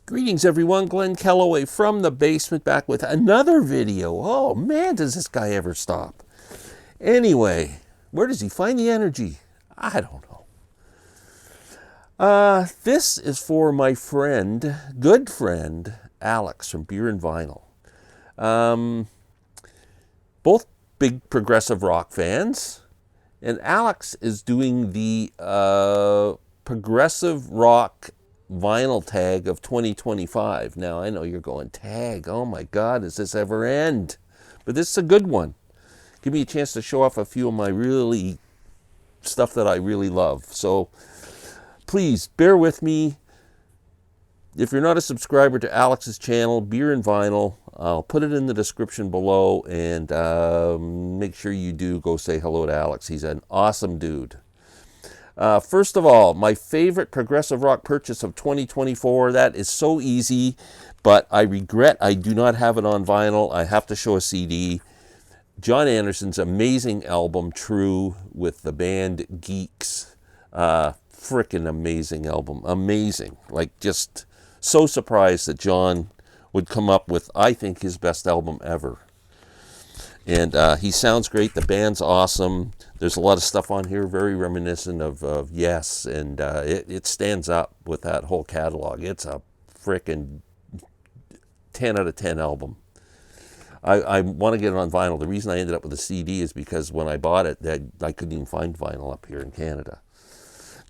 Greetings everyone, Glenn Kellaway from the basement back with another video. Oh man, does this guy ever stop. Anyway, where does he find the energy? I don't know. This is for my friend, good friend, Alex from Beer and Vinyl. Both big progressive rock fans. And Alex is doing the progressive rock vinyl tag of 2025. Now, I know you're going, tag, oh my God, does this ever end? But this is a good one. Give me a chance to show off a few of my really stuff that I really love. So please bear with me. If you're not a subscriber to Alex's channel, Beer and Vinyl, I'll put it in the description below, and make sure you do go say hello to Alex. He's an awesome dude. First of all, my favorite progressive rock purchase of 2024. That is so easy, but I regret I do not have it on vinyl. I have to show a CD. John Anderson's amazing album, True, with the band Geeks. Frickin' amazing album. Amazing. Like, just so surprised that John would come up with, I think, his best album ever. And he sounds great. The band's awesome. There's a lot of stuff on here very reminiscent of Yes, and it stands up with that whole catalog. It's a frickin' 10 out of 10 album. I want to get it on vinyl. The reason I ended up with a CD is because when I bought it, I couldn't even find vinyl up here in Canada.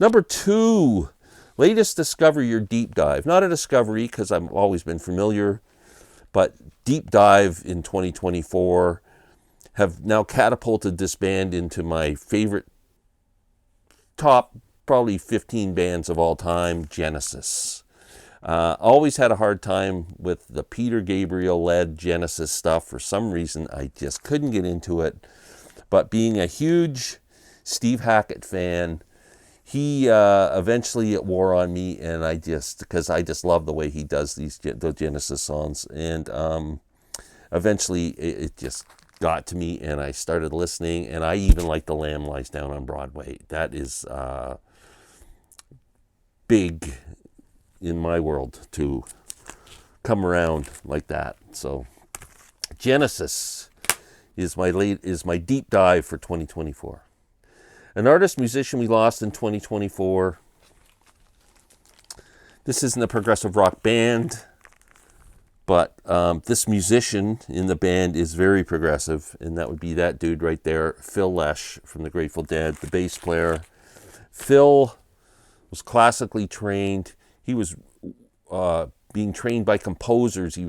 Number 2, latest discovery or deep dive. Not a discovery because I've always been familiar, but deep dive in 2024. Have now catapulted this band into my favorite top probably 15 bands of all time, Genesis. Always had a hard time with the Peter Gabriel-led Genesis stuff. For some reason, I just couldn't get into it. But being a huge Steve Hackett fan, he eventually it wore on me, and because I just love the way he does the Genesis songs. And eventually it just got to me, and I started listening, and I even like The Lamb Lies Down on Broadway. That is big in my world to come around like that. So Genesis is my deep dive for 2024. An artist, musician we lost in 2024. This isn't a progressive rock band, but this musician in the band is very progressive, and that would be that dude right there, Phil Lesh from the Grateful Dead, the bass player. Phil was classically trained. He was being trained by composers. He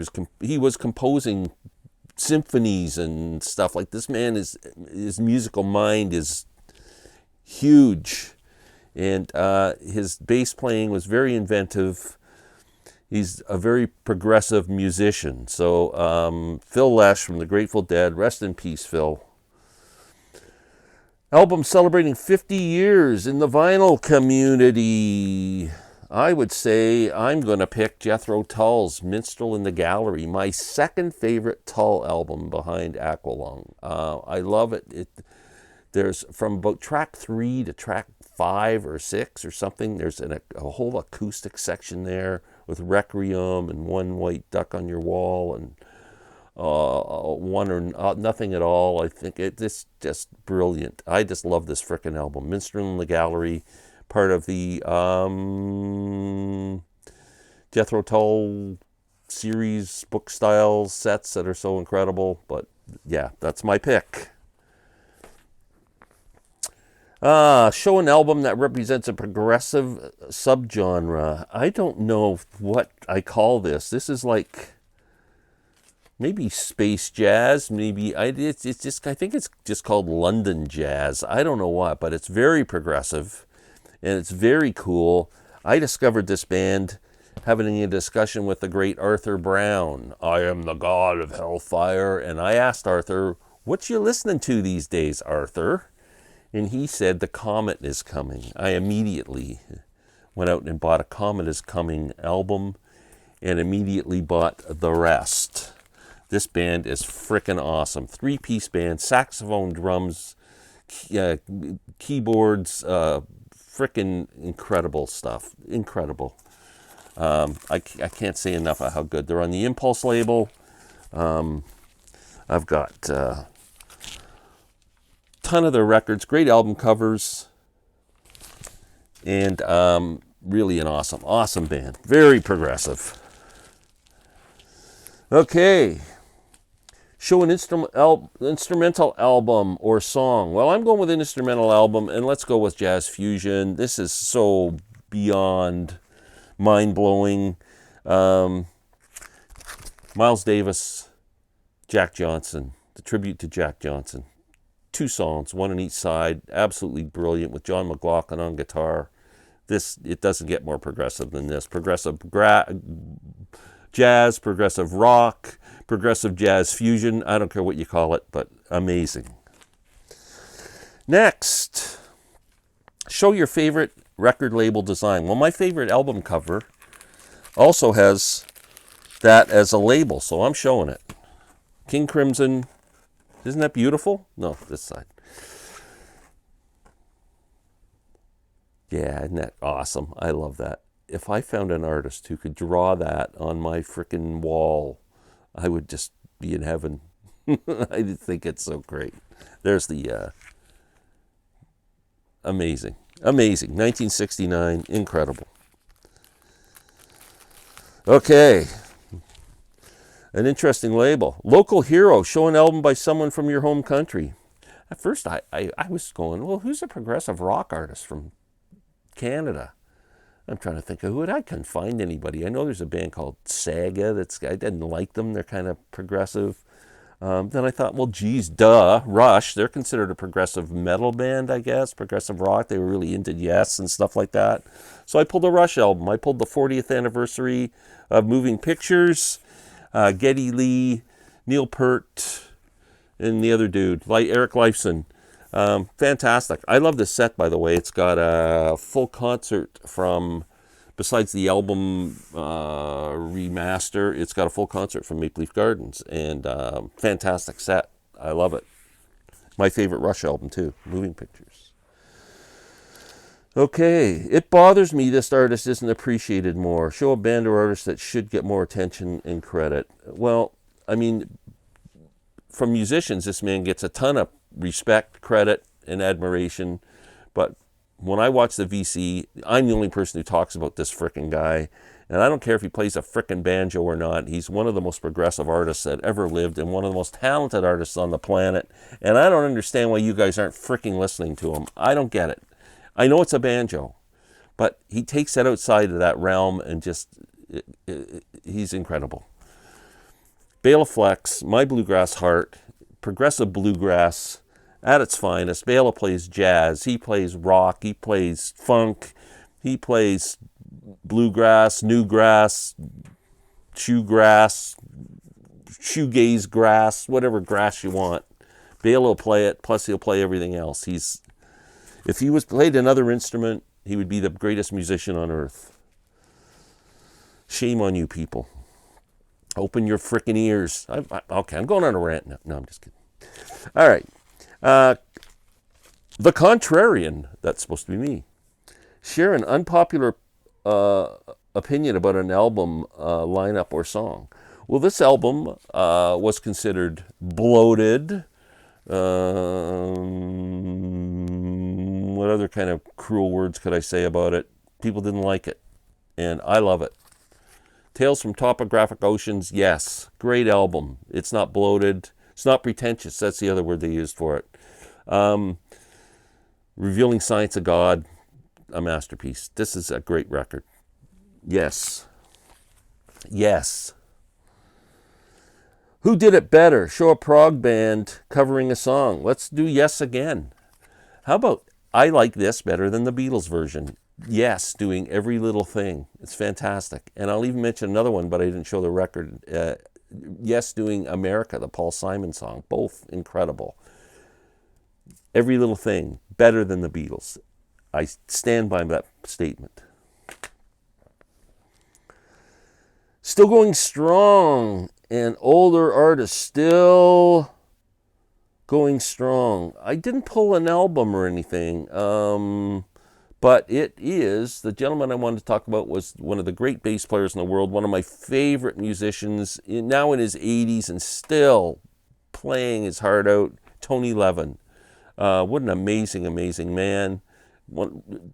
was composing symphonies and stuff. Like, this man his musical mind is huge, and his bass playing was very inventive. He's a very progressive musician. So Phil Lesh from the Grateful Dead, rest in peace, Phil. Album celebrating 50 years in the vinyl community. I would say I'm going to pick Jethro Tull's Minstrel in the Gallery, my second favorite Tull album behind Aqualung. I love it. There's from about track 3 to track 5 or 6 or something. There's a whole acoustic section there with Requiem and One White Duck on Your Wall and One or Nothing at All. I think it's just brilliant. I just love this frickin' album. Minstrel in the Gallery, part of the Jethro Tull series book style sets that are so incredible. But yeah, that's my pick. Show an album that represents a progressive subgenre. I don't know what I call this. This is like maybe space jazz. Maybe I think it's just called London jazz. I don't know what, but it's very progressive and it's very cool. I discovered this band having a discussion with the great Arthur Brown. I am the god of hellfire, and I asked Arthur, "What you listening to these days, Arthur?" And he said, "The Comet is Coming." I immediately went out and bought a Comet is Coming album and immediately bought the rest. This band is frickin' awesome. 3-piece band, saxophone, drums, keyboards, frickin' incredible stuff. Incredible. I can't say enough of how good. They're on the Impulse label. I've got a ton of their records, great album covers, and really an awesome band. Very progressive. Okay. Show an instrumental album or song. Well, I'm going with an instrumental album, and let's go with Jazz Fusion. This is so beyond mind-blowing. Miles Davis, Jack Johnson, the tribute to Jack Johnson. 2 songs, one on each side, absolutely brilliant, with John McLaughlin on guitar. It doesn't get more progressive than this. Progressive jazz, progressive rock, progressive jazz fusion. I don't care what you call it, but amazing. Next, show your favorite record label design. Well, my favorite album cover also has that as a label, so I'm showing it. King Crimson. Isn't that beautiful? No, this side. Yeah, isn't that awesome? I love that. If I found an artist who could draw that on my frickin' wall, I would just be in heaven. I think it's so great. There's the amazing. 1969, incredible. Okay. An interesting label. Local hero. Show an album by someone from your home country. At first, I was going, well, who's a progressive rock artist from Canada? I'm trying to think of who it. I couldn't find anybody. I know there's a band called Saga. I didn't like them. They're kind of progressive. Then I thought, well, geez, Rush. They're considered a progressive metal band, I guess. Progressive rock. They were really into Yes and stuff like that. So I pulled a Rush album. I pulled the 40th anniversary of Moving Pictures. Geddy Lee, Neil Peart, and the other dude, Eric Leifson. Fantastic. I love this set, by the way. It's got a full concert from, besides the album remaster, it's got a full concert from Maple Leaf Gardens. And fantastic set. I love it. My favorite Rush album, too, Moving Pictures. Okay, it bothers me this artist isn't appreciated more. Show a band or artist that should get more attention and credit. Well, I mean, from musicians, this man gets a ton of respect, credit, and admiration. But when I watch the VC, I'm the only person who talks about this frickin' guy. And I don't care if he plays a frickin' banjo or not. He's one of the most progressive artists that ever lived and one of the most talented artists on the planet. And I don't understand why you guys aren't frickin' listening to him. I don't get it. I know it's a banjo, but he takes it outside of that realm and just, he's incredible. Bela Flex, My Bluegrass Heart, progressive bluegrass at its finest. Bela plays jazz, he plays rock, he plays funk, he plays bluegrass, newgrass, shoegrass, shoegaze grass, whatever grass you want. Bela will play it, plus he'll play everything else. If he was played another instrument, he would be the greatest musician on earth. Shame on you people. Open your frickin' ears. Okay, I'm going on a rant now. No, I'm just kidding. All right. The Contrarian, that's supposed to be me. Share an unpopular opinion about an album lineup or song. Well, this album was considered bloated. What other kind of cruel words could I say about it? People didn't like it, and I love it. Tales from Topographic Oceans, yes, great album. It's not bloated. It's not pretentious. That's the other word they used for it. Revealing Science of God, a masterpiece. This is a great record. Yes. Yes. Who did it better? Show a prog band covering a song. Let's do Yes again. How about I like this better than the Beatles version? Yes, doing Every Little Thing. It's fantastic. And I'll even mention another one, but I didn't show the record. Yes, doing America, the Paul Simon song. Both incredible. Every Little Thing, better than the Beatles. I stand by that statement. Still going strong. And older artists still going strong. I didn't pull an album or anything. But it is, the gentleman I wanted to talk about was one of the great bass players in the world, one of my favorite musicians, now in his 80s and still playing his heart out, Tony Levin. What an amazing, amazing man.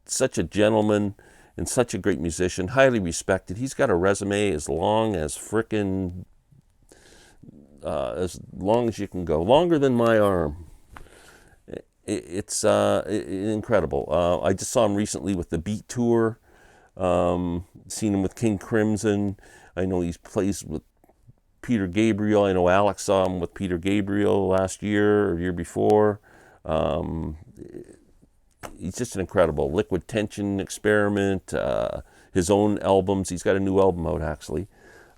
Such a gentleman and such a great musician, highly respected. He's got a resume as long as as long as you can go, longer than my arm. It's incredible. I just saw him recently with the Beat Tour. Seen him with King Crimson. I know he plays with Peter Gabriel. I know Alex saw him with Peter Gabriel last year or year before. He's just an incredible Liquid Tension Experiment. His own albums. He's got a new album out actually,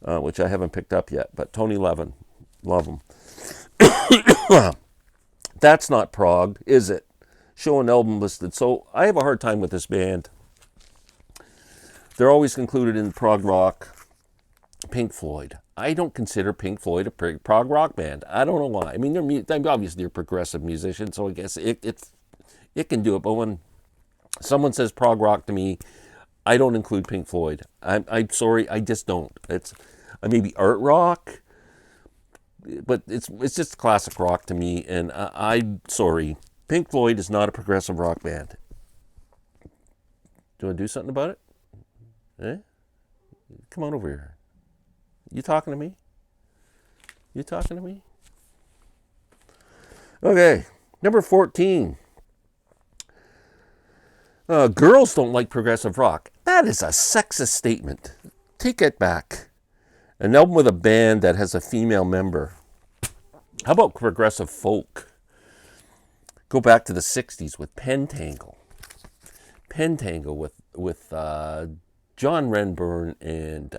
which I haven't picked up yet. But Tony Levin, love him. That's not prog, is it? Show an album listed. So I have a hard time with this band. They're always included in prog rock. Pink Floyd. I don't consider Pink Floyd a prog rock band. I don't know why. I mean, obviously they're progressive musicians, so I guess it can do it. But when someone says prog rock to me, I don't include Pink Floyd. I'm sorry, I just don't. It's maybe art rock, but it's just classic rock to me, and I'm sorry. Pink Floyd is not a progressive rock band. Do you want to do something about it? Eh? Come on over here. You talking to me? You talking to me? Okay, number 14. Girls don't like progressive rock. That is a sexist statement. Take it back. An album with a band that has a female member. How about progressive folk? Go back to the 60s with Pentangle. Pentangle with John Renbourn and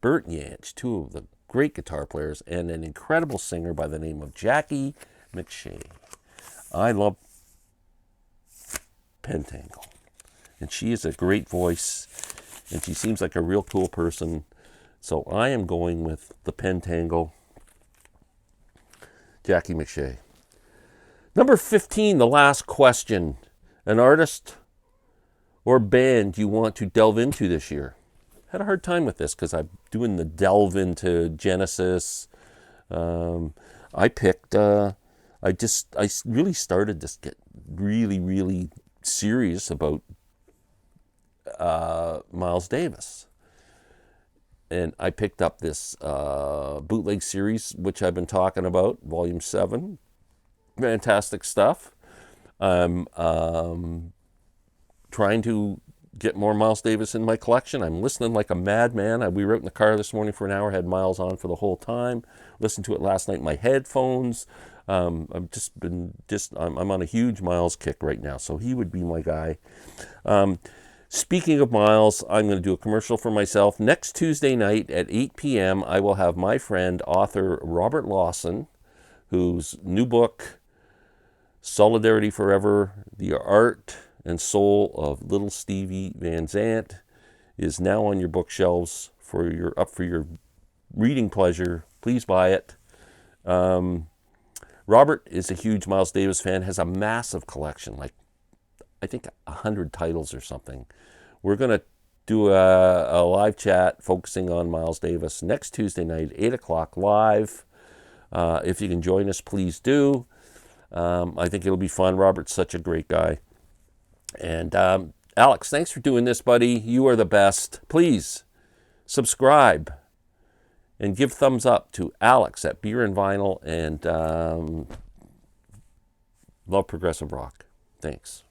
Bert Jansch, two of the great guitar players, and an incredible singer by the name of Jackie McShane. I love Pentangle. And she is a great voice, and she seems like a real cool person. So I am going with the Pentangle, Jackie McShane. Number 15, the last question. An artist or band you want to delve into this year? Had a hard time with this because I'm doing the delve into Genesis. I picked, I really started to get really, really serious about Miles Davis. And I picked up this bootleg series, which I've been talking about, Volume 7. Fantastic stuff. I'm trying to get more Miles Davis in my collection. I'm listening like a madman. We were out in the car this morning for an hour, had Miles on for the whole time. Listened to it last night in my headphones. I'm on a huge Miles kick right now, so he would be my guy. Speaking of Miles, I'm going to do a commercial for myself. Next Tuesday night at 8 p.m., I will have my friend, author Robert Lawson, whose new book, Solidarity Forever, The Art and Soul of Little Stevie Van Zandt, is now on your bookshelves up for your reading pleasure. Please buy it. Robert is a huge Miles Davis fan, has a massive collection, like I think 100 titles or something. We're going to do a live chat focusing on Miles Davis next Tuesday night, 8 o'clock live. If you can join us, please do. I think it'll be fun. Robert's such a great guy. And Alex, thanks for doing this, buddy. You are the best. Please subscribe and give thumbs up to Alex at Beer and Vinyl, and love progressive rock. Thanks.